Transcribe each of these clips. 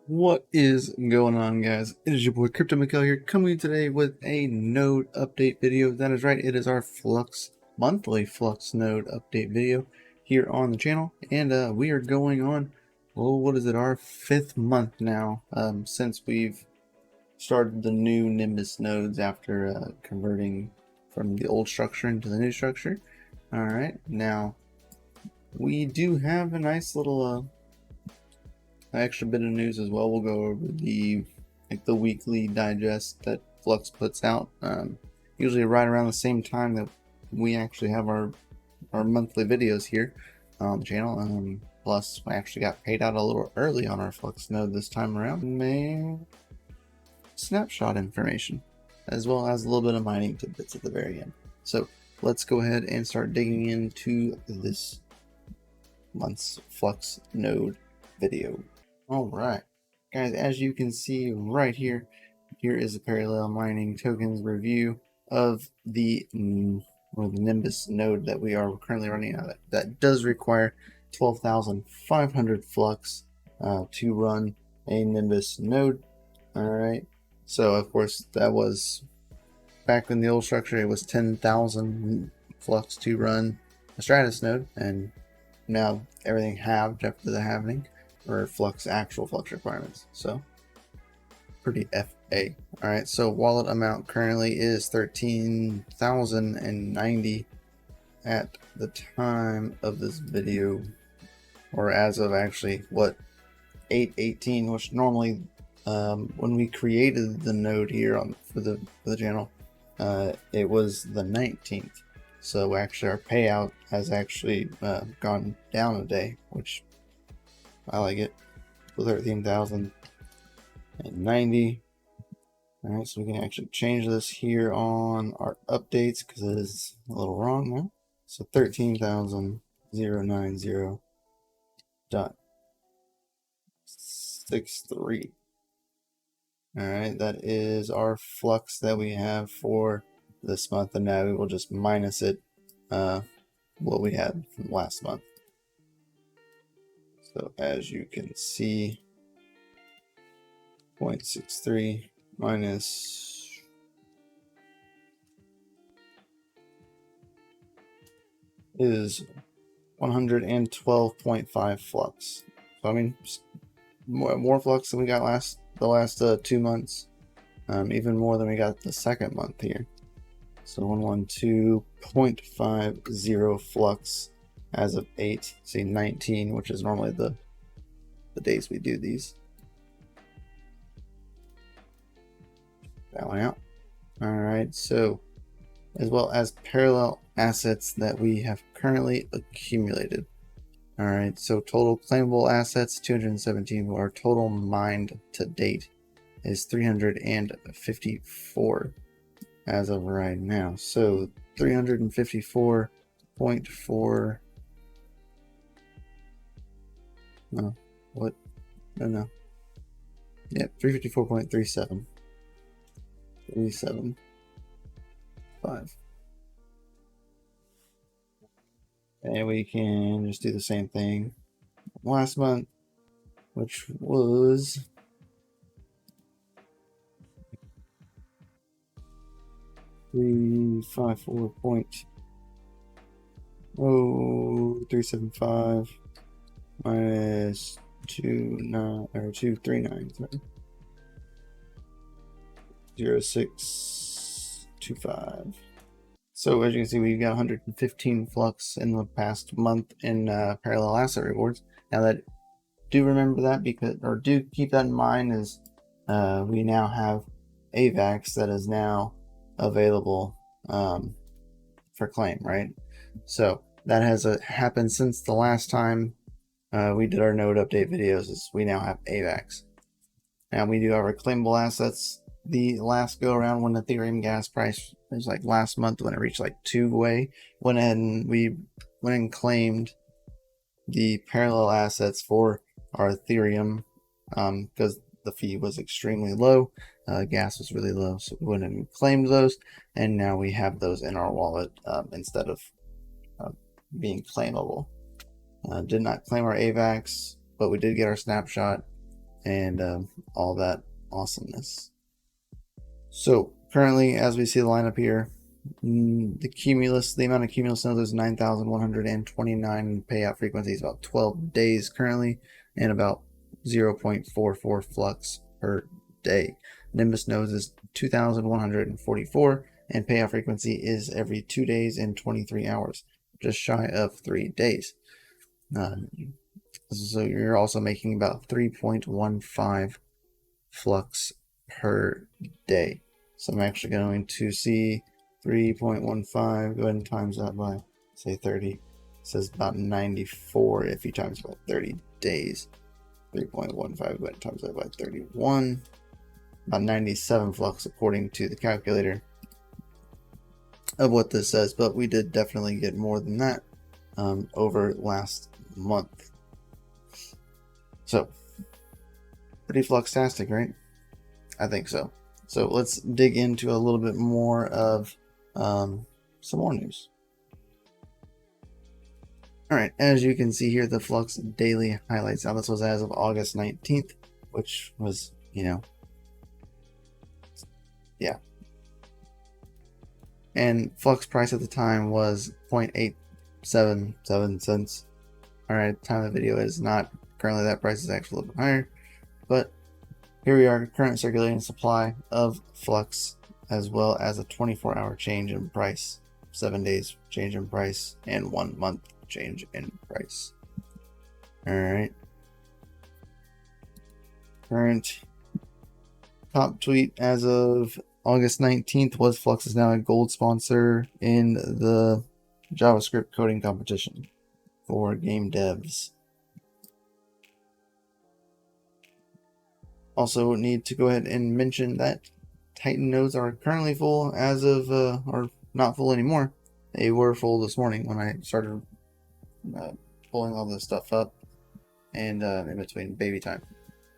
What is going on, guys? It is your boy CryptoMykel here, coming today with a node update video. That is right, it is our monthly Flux node update video here on the channel, and we are going on, well, what is it, our 5th month now, since we've started the new Nimbus nodes after converting from the old structure into the new structure. Alright, now we do have a nice little extra bit of news as well. We'll go over the weekly digest that Flux puts out, usually right around the same time that we actually have our monthly videos here on the channel. Plus, we actually got paid out a little early on our Flux node this time around. May snapshot information, as well as a little bit of mining tidbits at the very end. So let's go ahead and start digging into this month's Flux node video. Alright, guys, as you can see right here, here is a parallel mining tokens review of the Nimbus node that we are currently running out of. That does require 12,500 Flux to run a Nimbus node. Alright, so of course that was back in the old structure, it was 10,000 Flux to run a Stratus node, and now everything halved after the halving, or actual Flux requirements. So pretty FA. Alright, so wallet amount currently is 13,090 at the time of this video, or as of actually what, 8/18, which normally when we created the node here for the channel, it was the 19th. So actually our payout has actually gone down a day, which I like it. So 13,090. Alright, so we can actually change this here on our updates because it is a little wrong now. So 13,090.63. Alright, that is our flux that we have for this month, and now we will just minus it, what we had from last month. So as you can see, 0.63 minus is 112.5 flux. So I mean, more flux than we got the last 2 months, even more than we got the second month here. So 112.50 flux as of 8/19, which is normally the days we do these. That one out. Alright, so as well as parallel assets that we have currently accumulated. Alright, so total claimable assets 217. Our total mined to date is 354 as of right now. So 354.4. No, what? No. Yeah, 354.37. 375. And we can just do the same thing last month, which was 354.0375 minus 239, 0625. So as you can see, we've got 115 flux in the past month in parallel asset rewards. Now that, do remember that, because, or do keep that in mind, is we now have AVAX that is now available for claim, right? So that has happened since the last time we did our node update videos. Is we now have AVAX. Now we do have our claimable assets. The last go around when the Ethereum gas price was like last month, when it reached like 2 went ahead and we went and claimed the parallel assets for our Ethereum, because the fee was extremely low, gas was really low, so we went and claimed those, and now we have those in our wallet instead of being claimable. Did not claim our AVAX, but we did get our snapshot, and all that awesomeness. So currently, as we see the lineup here, the amount of cumulus nodes is 9,129. Payout frequency is about 12 days currently, and about 0.44 flux per day. Nimbus nodes is 2,144, and payout frequency is every 2 days and 23 hours, just shy of 3 days. So you're also making about 3.15 flux per day. So I'm actually going to see 3.15, go ahead and times that by, say, 30. It says about 94 if you times by 30 days. 3.15, go ahead and times that by 31. About 97 flux according to the calculator of what this says, but we did definitely get more than that over last month. So, pretty fluxtastic, right? I think so. So let's dig into a little bit more of some more news. Alright, as you can see here, the Flux daily highlights. Now this was as of August 19th, which was, yeah. And Flux price at the time was 0.877 cents. Alright, at the time of the video is not currently, that price is actually a little bit higher, but here we are, current circulating supply of Flux, as well as a 24-hour change in price, 7 days change in price, and 1 month change in price. Alright. Current top tweet as of August 19th was Flux is now a gold sponsor in the JavaScript coding competition for game devs. Also need to go ahead and mention that Titan nodes are currently full as of, or not full anymore. They were full this morning when I started pulling all this stuff up and in between baby time.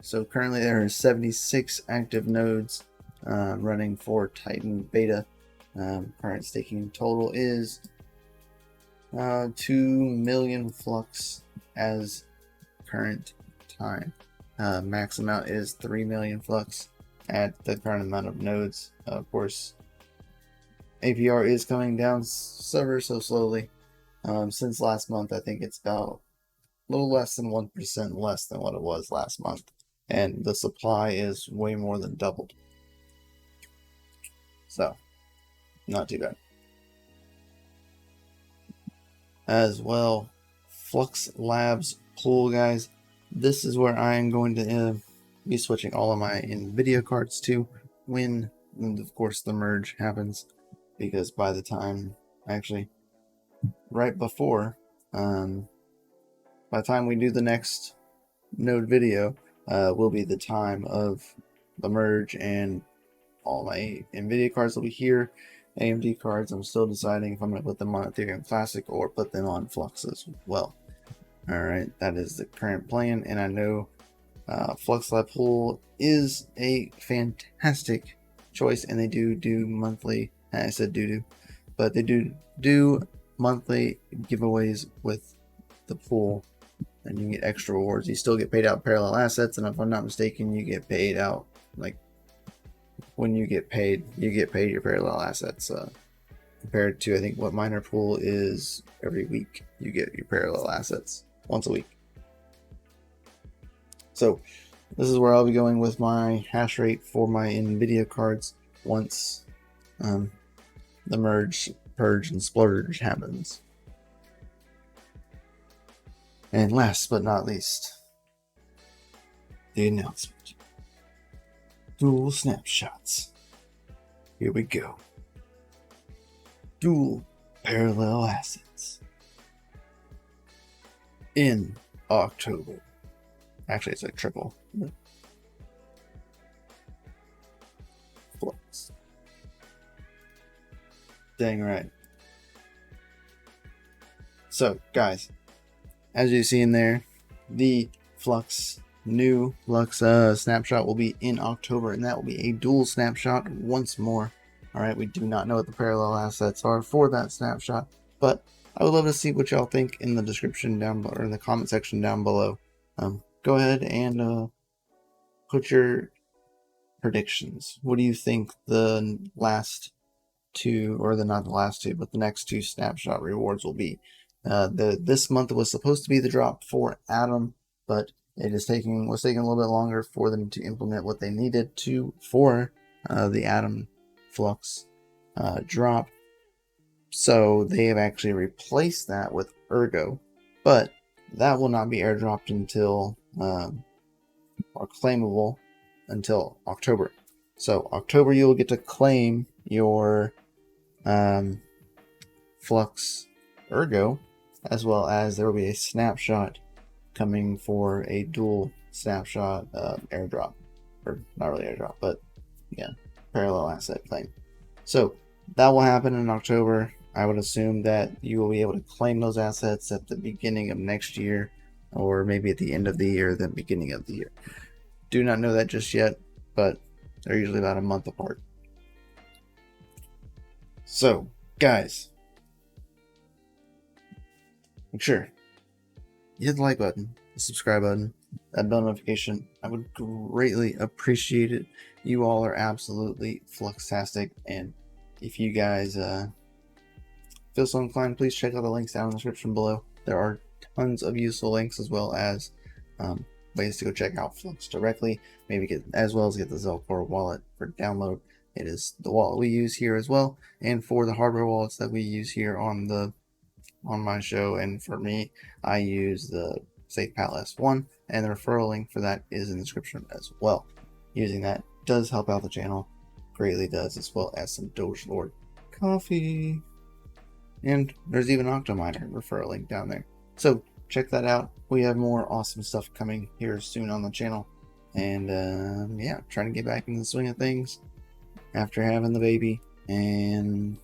So currently there are 76 active nodes running for Titan beta. Current staking total is 2 million flux as current time. Max amount is 3 million flux at the current amount of nodes. Of course, APR is coming down ever so slowly. Since last month, I think it's about a little less than 1% less than what it was last month. And the supply is way more than doubled. So, not too bad. As well, Flux Labs pool, guys. This is where I am going to be switching all of my NVIDIA cards to when, of course, the merge happens. Because by the time, actually, right before, by the time we do the next node video, will be the time of the merge, and all my NVIDIA cards will be here. AMD cards, I'm still deciding if I'm going to put them on Ethereum Classic or put them on Flux as well. Alright, that is the current plan, and I know Flux Lab Pool is a fantastic choice, and they do monthly, I said but they do monthly giveaways with the pool, and you get extra rewards. You still get paid out parallel assets, and if I'm not mistaken, you get paid out, like, when you get paid your parallel assets, compared to, I think, what miner pool is every week. You get your parallel assets once a week. So this is where I'll be going with my hash rate for my NVIDIA cards once the merge, purge, and splurge happens. And last but not least, the announcement. Dual snapshots. Here we go. Dual parallel assets in October. Actually, it's like triple. Flux. Dang right. So, guys, as you see in there, the new Flux snapshot will be in October, and that will be a dual snapshot once more. Alright, we do not know what the parallel assets are for that snapshot, but I would love to see what y'all think in the description down below, or in the comment section down below. Go ahead and put your predictions. What do you think the last two, or not the last two, but the next two snapshot rewards will be? This month was supposed to be the drop for Atom, but it was taking a little bit longer for them to implement what they needed to for the Atom Flux drop. So they have actually replaced that with Ergo, but that will not be airdropped until or claimable until October. So October, you will get to claim your FLUX-ERGO, as well as there will be a snapshot coming for a dual snapshot airdrop, or not really airdrop, but yeah, parallel asset claim. So that will happen in October. I would assume that you will be able to claim those assets at the beginning of next year, or maybe at the end of the year, the beginning of the year. Do not know that just yet, but they're usually about a month apart. So, guys, make sure you hit the like button, the subscribe button, that bell notification. I would greatly appreciate it. You all are absolutely fluxtastic, and if you guys feel so inclined, please check out the links down in the description below. There are tons of useful links, as well as ways to go check out Flux directly, as well as get the Zelcore Wallet for download. It is the wallet we use here as well, and for the hardware wallets that we use here on my show, and for me, I use the SafePal S1, and the referral link for that is in the description as well. Using that does help out the channel, greatly does, as well as some Doge Lord coffee. And there's even Octominer referral link down there. So check that out. We have more awesome stuff coming here soon on the channel. And yeah, trying to get back into the swing of things after having the baby and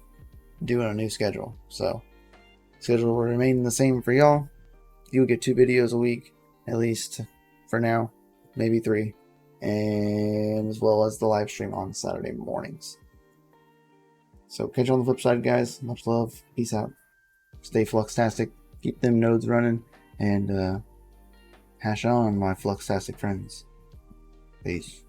doing a new schedule. So schedule will remain the same for y'all. You'll get 2 videos a week, at least for now, maybe 3. And as well as the live stream on Saturday mornings. So catch you on the flip side, guys. Much love. Peace out. Stay fluxtastic. Keep them nodes running. And hash on, my fluxtastic friends. Peace.